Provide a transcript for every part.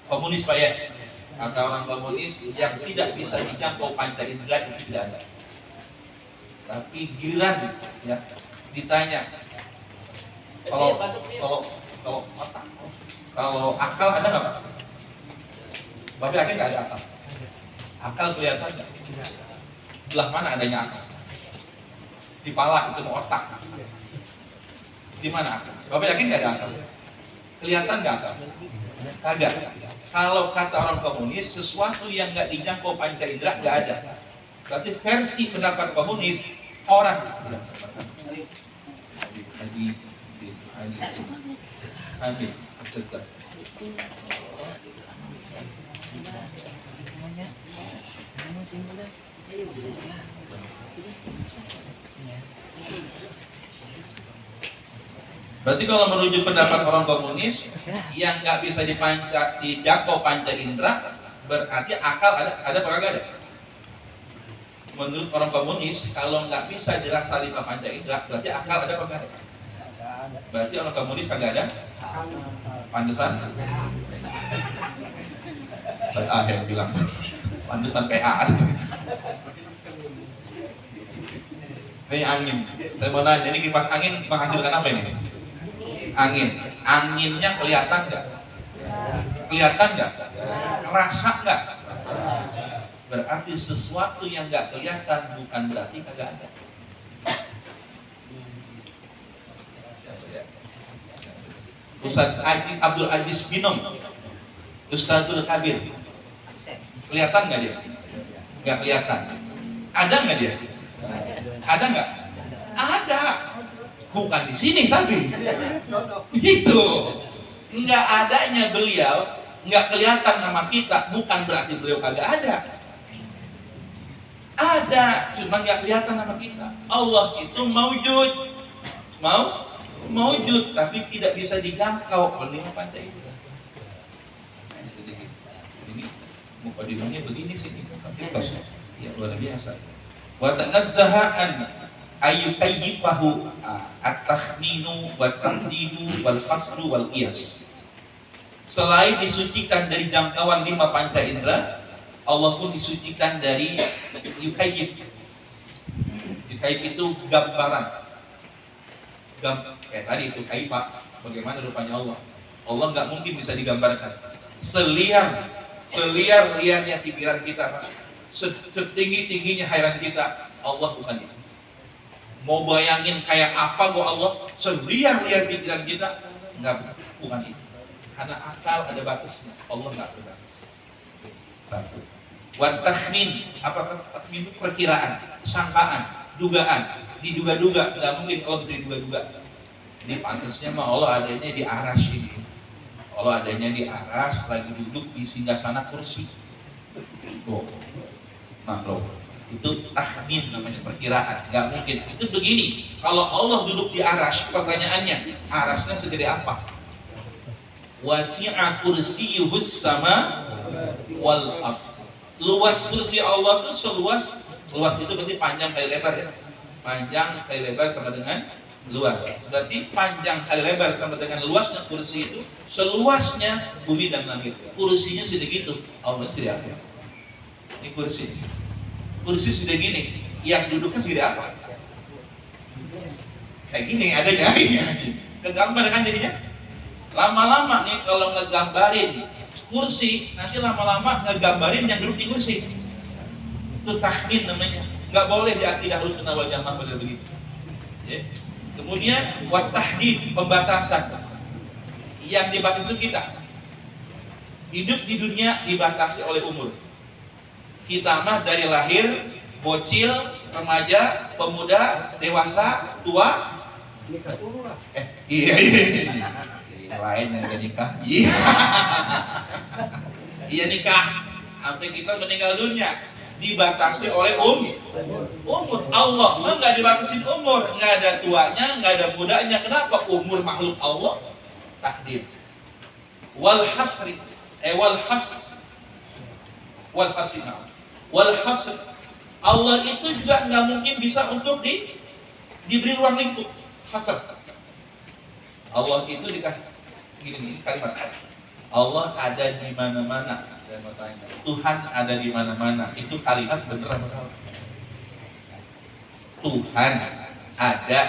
komunis Pak ya, kata orang komunis yang tidak bisa dijangkau panca indera itu tidak ada. Tapi giliran ya ditanya kalau otak, kalau akal ada nggak Pak? Bapak yakin nggak ada akal? Akal kelihatan nggak? Belah mana adanya akal? Di pala itu mau otak. Di mana akal? Bapak yakin nggak ada akal? Kelihatan nggak akal? Kagak. Kalau kata orang komunis, sesuatu yang nggak dijangkau panca indera nggak ada. Berarti versi pendapat komunis orang Berarti kalau merujuk pendapat orang komunis yang nggak bisa dijangkau panca indera, berarti akal ada apa nggak ada? Menurut orang komunis, kalau nggak bisa dirasa lima panca indera, berarti akal ada apa nggak ada? Berarti orang komunis kagak ada? Pantesan? Saya yang bilang pantesan PA. Ini angin. Saya mau nanya, ini kipas angin menghasilkan apa ini? Angin. Anginnya kelihatan nggak? Kelihatan nggak? Kerasa nggak? Berarti sesuatu yang nggak kelihatan bukan berarti kagak ada. Ustaz Abdul Aziz Binom, Ustadzul Kabir, kelihatan nggak dia? Nggak kelihatan. Ada nggak dia? Ada nggak? Ada. Bukan di sini tapi. Itu. Nggak adanya beliau, nggak kelihatan sama kita, bukan berarti beliau kagak ada. Ada, cuma nggak kelihatan sama kita. Allah itu maujud, maujud, tapi tidak bisa dijangkau oleh lima panca indera. Ini mukadimahnya begini sih, tapi kosong. Ya luar biasa. Wa tanazzaha an ayyukayyifahu at-takhminu wa tahdidu wal qasru wal qiyas. Selain disucikan dari jangkauan lima panca indera, Allah pun disucikan dari yukayyif. Yukayyif itu gambaran. Kayak tadi itu kaifah, bagaimana rupanya Allah. Allah nggak mungkin bisa digambarkan. Seliar-liarnya pikiran kita, Pak. Setinggi-tingginya khairan kita, Allah bukan itu. Mau bayangin kayak apa gua Allah, seliar-liar pikiran kita, bukan itu. Karena akal ada batasnya, Allah nggak ada batas. Satu. Wat takhmin, apa takhmin itu perkiraan, sangkaan, dugaan, diduga-duga, nggak mungkin Allah bisa diduga-duga. Ini pantasnya mah Allah adanya di aras ini. Allah adanya di aras, lagi duduk di singgasana kursi. Oh, makhluk. Itu takhmin namanya, perkiraan, nggak mungkin. Itu begini, kalau Allah duduk di aras, pertanyaannya, arasnya segede apa? Wasi'a kursiyuhus sama wal ardh. Luas kursi Allah itu seluas itu berarti panjang kali lebar ya. Panjang kali lebar sama dengan luas. Berarti panjang kali lebar sama dengan luasnya kursi itu seluasnya bumi dan langit. Kursinya segitu, Allah segede apa? Ini kursi. Kursi sudah gini, yang duduknya segede apa? Kayak gini adanya ini. Kegambar kan jadinya? Lama-lama nih kalau ngegambarin kursi, nanti lama-lama ngegambarin yang duduk di kursi. Itu takhmin namanya. Nggak boleh di akidah Ahlussunnah wal Jamaah model begitu. Ya. Kemudian wat tahdid, pembatasan. Yang dibatasi kita. Hidup di dunia dibatasi oleh umur. Kita mah dari lahir, bocil, remaja, pemuda, dewasa, tua. Iya. Lain yang udah nikah. Iya. Iya nikah. Sampai kita meninggal dunia dibatasi oleh umur. Allah nggak dibatasi umur, nggak ada tuanya, nggak ada mudanya. Kenapa? Umur makhluk Allah takdir. Wal hasri, wal hasr. Allah itu juga nggak mungkin bisa untuk diberi ruang lingkup. Hasr. Allah itu dikasih gini kalimat. Allah ada di mana-mana. Saya mau tanya, Tuhan ada di mana-mana. Itu kalimat benar apa salah? Tuhan ada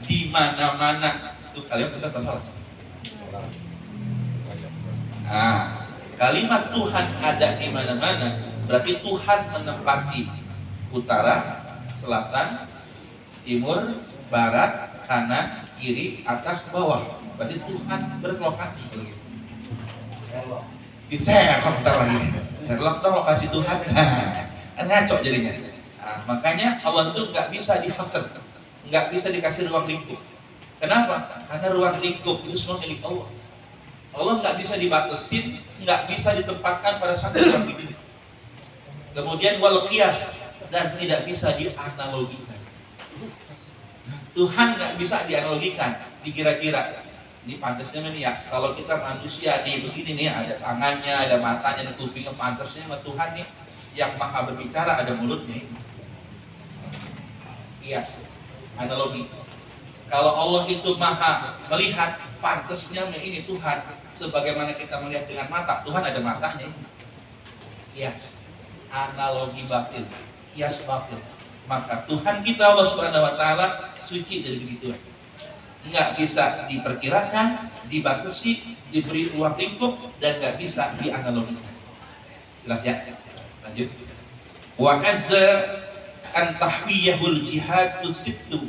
di mana-mana. Itu kalimat benar apa salah? Nah, kalimat Tuhan ada di mana-mana berarti Tuhan menempati utara, selatan, timur, barat, kanan, kiri, atas, bawah. Berarti Tuhan berlokasi. Di Sherlock ntar lagi. Sherlock ntar lokasi Tuhan. Nah, kan ngaco jadinya. Nah, makanya Allah itu nggak bisa dihasr, nggak bisa dikasih ruang lingkup. Kenapa? Karena ruang lingkup itu semua milik Allah. Allah nggak bisa dibatasin, nggak bisa ditempatkan pada satu ruang lingkup. Kemudian wal qiyas, dan tidak bisa dianalogikan. Tuhan nggak bisa dianalogikan, dikira-kira. Ini pantasnya nih ya, kalau kita manusia nih begini nih, ada tangannya, ada matanya, ada kupingnya, pantasnya sama Tuhan nih yang maha berbicara, ada mulutnya. Iya, analogi. Kalau Allah itu maha melihat, pantasnya ini Tuhan sebagaimana kita melihat dengan mata, Tuhan ada matanya. Iya, analogi batil, kias batil. Maka Tuhan kita Allah Subhanahu Wa Taala suci dari begituan. Nggak bisa diperkirakan, dibatasi, diberi ruang lingkup, dan nggak bisa dianalogikan. Jelas ya? Lanjut. Wa azza an tahwiyahul jihad usittu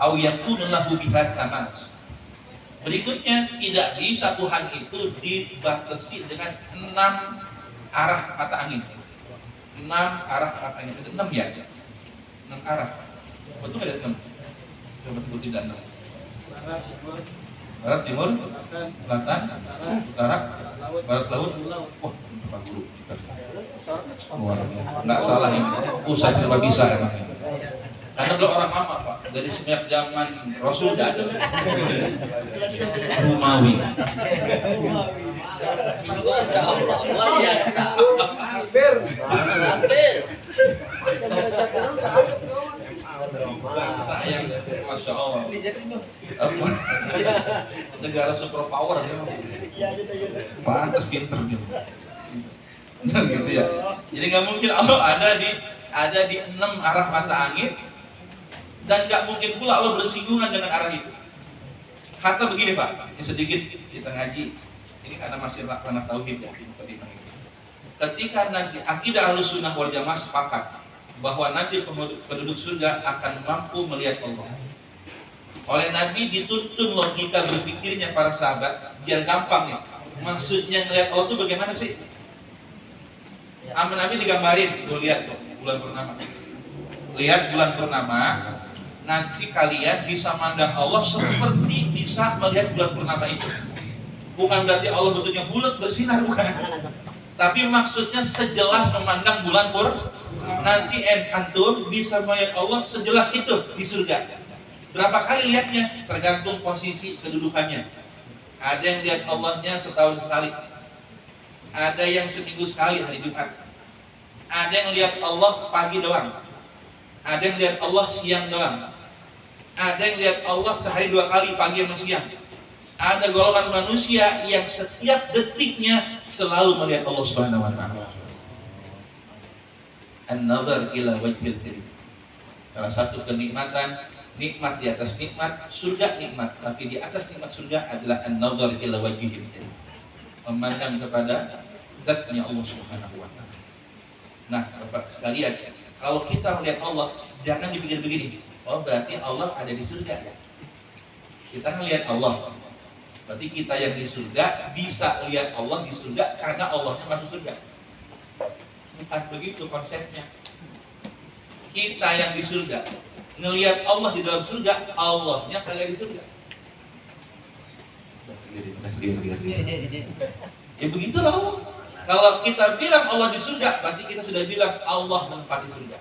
au yakunu lahu biha tamas. Berikutnya, tidak bisa Tuhan itu dibatasi dengan 6 arah mata angin. 6 arah mata angin. Ada 6 ya? 6 arah. Betul ada 6? Coba sebut tidak 6. Barat, timur, selatan, utara, barat, laut. Oh, Pak Guru. Nggak salah ini. Usai serba bisa emang. Karena belum orang lama Pak. Dari sejak zaman Rasul sudah ada. Rumawi. Bangsa yang Masya Allah negara superpower pantas pinter gitu. Nah, gitu ya. Jadi nggak mungkin Allah ada di 6 arah mata angin, dan nggak mungkin pula Allah bersinggungan dengan arah itu. Hatta begini Pak, ini sedikit kita ngaji ini karena masih anak tauhid ya. Ketika nanti akidah Ahlussunnah wal Jamaah sepakat bahwa nanti penduduk surga akan mampu melihat Allah. Oleh Nabi dituntun logika berpikirnya para sahabat biar gampang ya. Maksudnya melihat Allah itu bagaimana sih? Nabi digambarin, tuh lihat tuh bulan purnama. Lihat bulan purnama, nanti kalian bisa mandang Allah seperti bisa melihat bulan purnama itu. Bukan berarti Allah bentuknya bulat bersinar, bukan. Tapi maksudnya sejelas memandang bulan purnama. Nanti antum bisa melihat Allah sejelas itu di surga. Berapa kali lihatnya? Tergantung posisi kedudukannya. Ada yang lihat Allahnya setahun sekali. Ada yang seminggu sekali hari Jumat. Ada yang lihat Allah pagi doang. Ada yang lihat Allah siang doang. Ada yang lihat Allah sehari 2 kali, pagi sama siang. Ada golongan manusia yang setiap detiknya selalu melihat Allah Subhanahu Wa Taala. An-nazar ila wajhil karim. Salah satu kenikmatan, nikmat di atas nikmat, surga nikmat, tapi di atas nikmat surga adalah an-nazar ila wajhil karim. Memandang kepada zatnya Allah Subhanahu Wa Taala. Nah, Bapak sekalian, kalau kita melihat Allah, jangan dipikir begini. Oh, berarti Allah ada di surga ya. Kita melihat Allah. Berarti kita yang di surga bisa lihat Allah di surga karena Allahnya masuk surga. Bukan begitu konsepnya. Kita yang di surga ngelihat Allah di dalam surga, Allahnya kagak di surga. Ya begitulah Allah. Kalau kita bilang Allah di surga, berarti kita sudah bilang Allah menempati surga.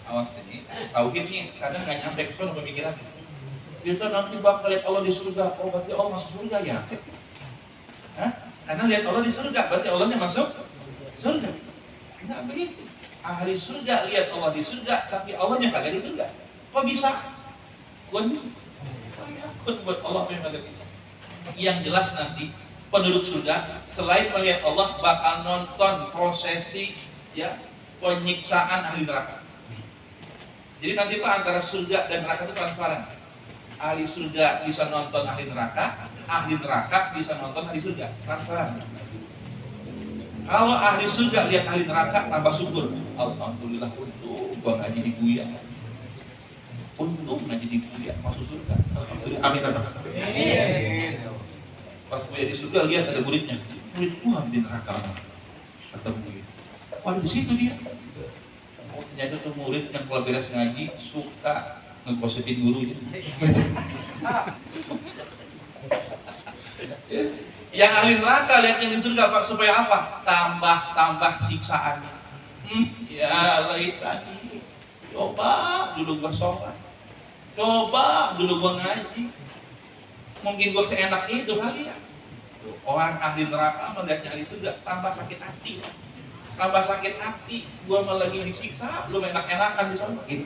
Awas ini, tauhid nih kadang nggak nyampe ke sana pemikiran. Kita nanti bakal lihat Allah di surga, oh berarti Allah masuk surga ya? Hah? Karena lihat Allah di surga, berarti Allahnya masuk surga. Enggak begitu. Ahli surga lihat Allah di surga, tapi Allahnya kagak di surga. Kok bisa? Buat Allah yang kagak bisa. Yang jelas nanti penduduk surga selain melihat Allah bakal nonton prosesi ya penyiksaan ahli neraka. Jadi nanti Pak antara surga dan neraka itu transparan. Ahli surga bisa nonton ahli neraka bisa nonton ahli surga, transparan. Kalau ahli surga lihat ahli neraka tambah syukur. Alhamdulillah untung gua ngaji di Buya. Untung ngaji di Buya masuk surga. Alhamdulillah. Amin. Pas Buya di surga lihat ada muridnya. Murid gua di neraka. Kata Buya. Wah di situ dia. Ternyata tuh murid yang kalau beres ngaji suka ngegosipin guru gitu. Yang ahli neraka lihat yang di surga Pak supaya apa? Tambah siksaan. Ya laitani. Coba dulu gua sholat. Coba dulu gua ngaji. Mungkin gua seenak itu kali ya. Orang ahli neraka melihatnya ahli surga tambah sakit hati. Tambah sakit hati, gua malah lagi disiksa, belum enak-enakan di sana gitu.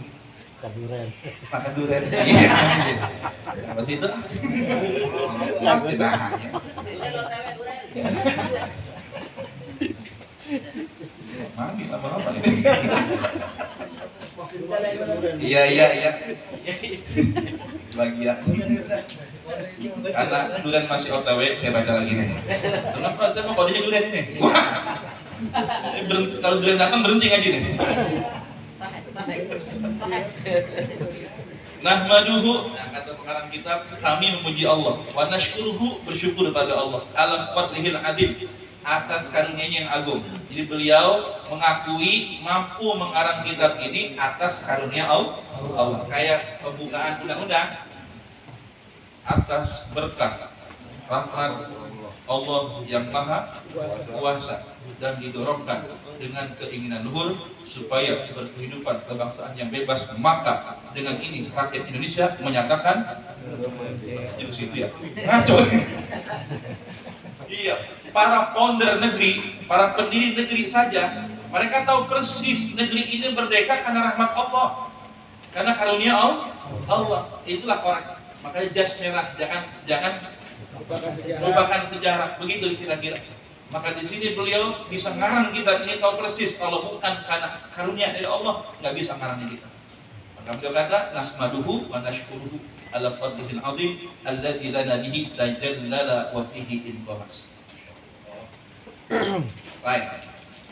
Makan durian. Iya. Apa sih itu? Tidak hanya. Mami lama-lama ini. Iya. Bagian. Karena durian masih OTW, saya baca lagi nih. Kenapa saya mau kodenya durian ini? Kalau durian datang berhenti ngaji nih. Nahmaduhu, kata pengarang kitab, kami memuji Allah. Wa nashkuruhu, bersyukur pada Allah. Ala fadlihil adil, atas karunia-Nya yang agung. Jadi beliau mengakui mampu mengarang kitab ini atas karunia Allah. Kayak pembukaan undang-undang atas berkat rahmat Allah yang maha kuasa dan didorongkan dengan keinginan luhur supaya berkehidupan kebangsaan yang bebas, maka dengan ini rakyat Indonesia menyatakan jurus itu ya ngaco. Iya, para founder negeri, para pendiri negeri saja mereka tahu persis negeri ini merdeka karena rahmat Allah, karena karunia Allah. Itulah orang, makanya jas merah, jangan merupakan sejarah, begitu kira-kira. Maka di sini beliau bisa ngarang kitab ini tahu persis kalau bukan karena karunia dari Allah nggak bisa ngarangnya kita. Maka beliau kata nahmaduhu wa nashkuruhu ala fadlihil azim alladzi lana bihi tajallala wa fihi inqamas. Baik.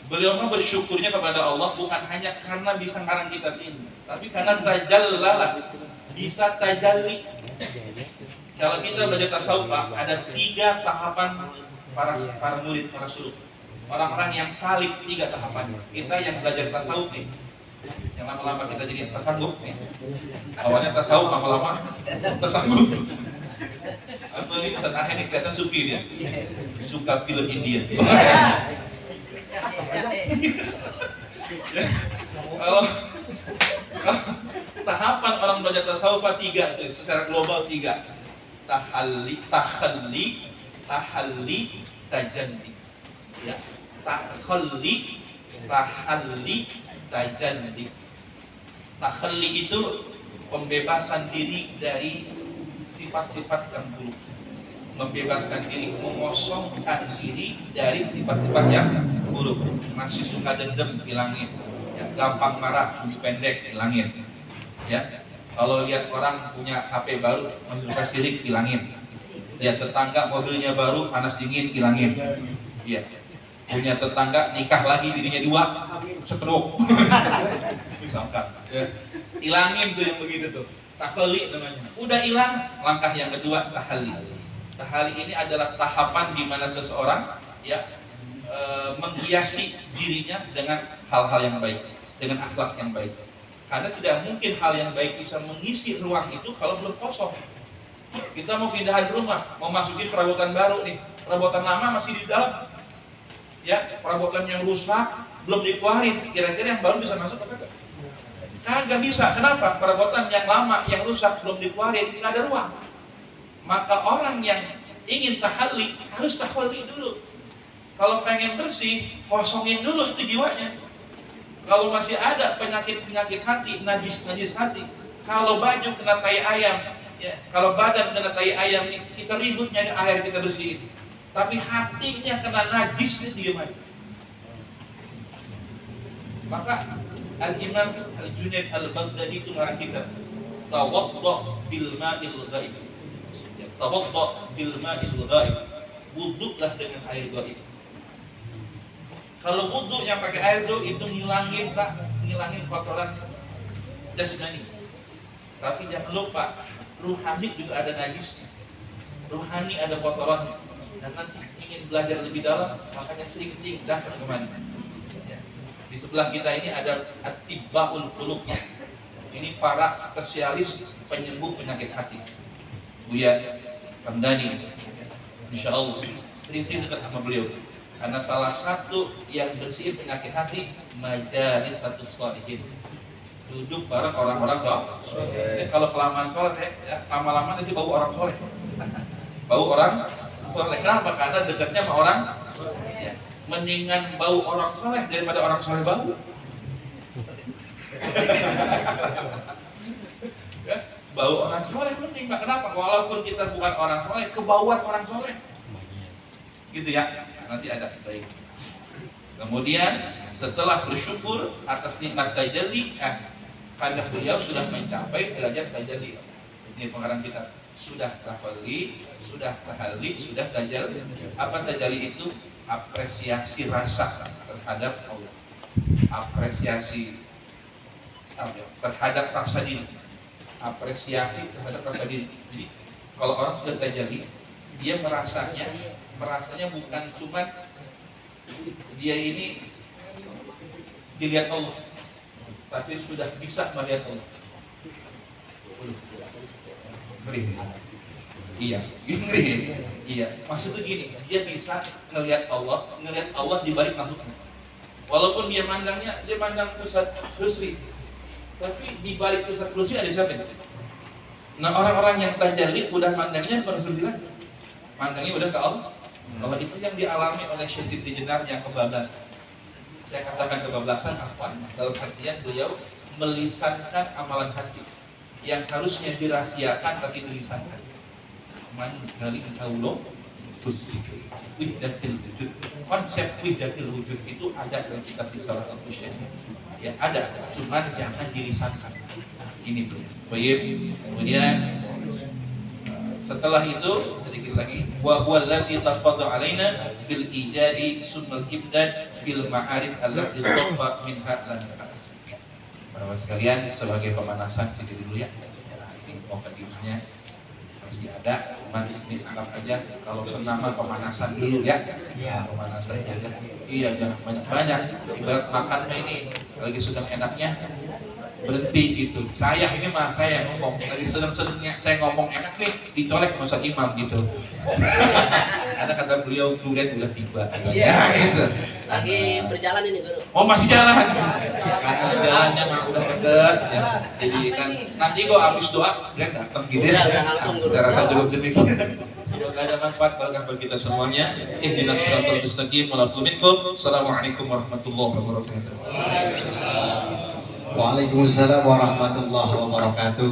Beliau mah bersyukurnya kepada Allah bukan hanya karena bisa ngarang kitab ini, tapi karena tajallala, bisa tajalli. Kalau kita belajar tasawuf ada 3 tahapan para murid, para suluk. Orang-orang yang salib 3 tahapan. Kita yang belajar tasawuf nih, yang lama-lama kita jadi tasawuf nih. Awalnya tasawuf, lama-lama tasawuf. Atau ini Ustaz Aheng ini kelihatan sufi dia, suka film India. Kalau tahapan orang belajar tasawuf 3 tuh, secara global 3. Tahalli, tajalli. Ya, tahalli, tajalli. Tahalli itu pembebasan diri dari sifat-sifat yang buruk. Membebaskan diri, mengosongkan diri dari sifat-sifat yang buruk. Masih suka dendam, hilangin. Ya, gampang marah, sumbu pendek, hilangin. Ya. Kalau lihat orang punya HP baru, masih suka sirik, hilangin. Lihat tetangga mobilnya baru, panas dingin, hilangin. Iya. Punya tetangga nikah lagi, bininya 2, stroke. Misalkan. Ya. Hilangin tuh yang begitu tuh. Tahalli namanya. Udah hilang, langkah yang kedua tahalli. Tahalli ini adalah tahapan di mana seseorang ya menghiasi dirinya dengan hal-hal yang baik, dengan akhlak yang baik. Karena tidak mungkin hal yang baik bisa mengisi ruang itu kalau belum kosong. Kita mau pindahan rumah, mau masukin perabotan baru nih, perabotan lama masih di dalam. Ya, perabotan yang rusak belum dikeluarin, kira-kira yang baru bisa masuk apa enggak? Kagak bisa. Kenapa? Perabotan yang lama, yang rusak belum dikeluarin, tidak ada ruang. Maka orang yang ingin tahalli harus tahalli dulu. Kalau pengen bersih, kosongin dulu itu jiwanya. Kalau masih ada penyakit hati, najis hati, kalau baju kena tai ayam, Ya, kalau badan kena tai ayam, kita ribut nyari air kita bersihin. Tapi hatinya kena najis, dia diam aja. Maka Al-Imam Al-Junaid Al-Baghdadi itu ngarang kita, tawadda bil ma'il ghaib. Ya, tawadda bil ma'il ghaib. Wuduklah dengan air ghaib. Kalau wudhu yang pakai air itu ngilangin kotoran jasmani. Tapi jangan lupa, ruhani juga ada najisnya. Ruhani ada kotorannya. Dan nanti ingin belajar lebih dalam, makanya sering-sering datang ke mana. Di sebelah kita ini ada At-Tibba'ul Qulub. Ini para spesialis penyembuh penyakit hati. Buya Hamdani, insya Allah sering-sering dekat sama beliau. Karena salah satu yang bersihin penyakit hati, majalis satu sholihin. Duduk bareng orang-orang soleh. Kalau kelamaan soleh, ya, lama-lama nanti bau orang soleh. Bau orang soleh. Kenapa? Karena dekatnya sama orang. Ya. Mendingan bau orang soleh daripada orang soleh bau. Ya, bau orang soleh mending. Kenapa? Walaupun kita bukan orang soleh, kebauan orang soleh. Gitu ya. Nanti ada baik. Kemudian setelah bersyukur atas nikmat tajalli, karena beliau sudah mencapai derajat tajalli. Ini pengarang kita. Sudah tafalli, sudah tahalli, sudah tajalli. Apa tajalli itu? Apresiasi rasa terhadap Allah, apresiasi terhadap rasa diri, apresiasi terhadap rasa diri. Jadi kalau orang sudah tajalli, dia merasanya bukan cuma dia ini dilihat Allah, tapi sudah bisa melihat Allah. Ngeri. Iya, ngeri. Iya, maksudnya gini, dia bisa ngelihat Allah di balik makhluknya. Walaupun dia mandang Ustaz Rusli, tapi di balik Ustaz Rusli ada siapa? Nah, orang-orang yang tajalli udah mandangnya bukan Rusli lagi. Mandangnya udah ke Allah. Kalau itu yang dialami oleh Syekh Siti Jenar yang kebablasan. Saya katakan kebablasan apa? Dalam artian beliau melisankan amalan hati yang harusnya dirahasiakan tapi dilisankan. Man kali kaulo wihdatil wujud. Konsep wihdatil wujud itu ada dalam kitab Risalah Al-Husain. Ya ada, cuman jangan dilisankan. Ini beliau. Baik. Kemudian setelah itu sedikit lagi, wa huwa allati tafadha alaina bil ijadi summal ibdad bil ma'arif allati safa minha lan nas. Para sekalian, sebagai pemanasan sedikit dulu ya. Ini mukadimahnya masih ada, nanti sini anggap aja kalau senama pemanasan dulu ya. Pemanasan aja. Iya, jangan banyak-banyak. Ibarat makannya ini lagi sedang enaknya berhenti gitu. Saya ngomong lagi seneng-senengnya, saya ngomong enak nih, dicolek sama Ustaz Imam gitu. Karena kata beliau durian udah tiba. Iya gitu. Lagi berjalan ini Guru. Oh masih jalan. Karena jalannya mah udah deket ya. Jadi kan nanti gua habis doa durian datang gitu ya. Saya rasa cukup demikian. Semoga ada manfaat berkah bagi kita semuanya. Ihdinas siratal mustaqim wa la minkum. Assalamualaikum warahmatullahi wabarakatuh. Waalaikumsalam warahmatullahi wabarakatuh.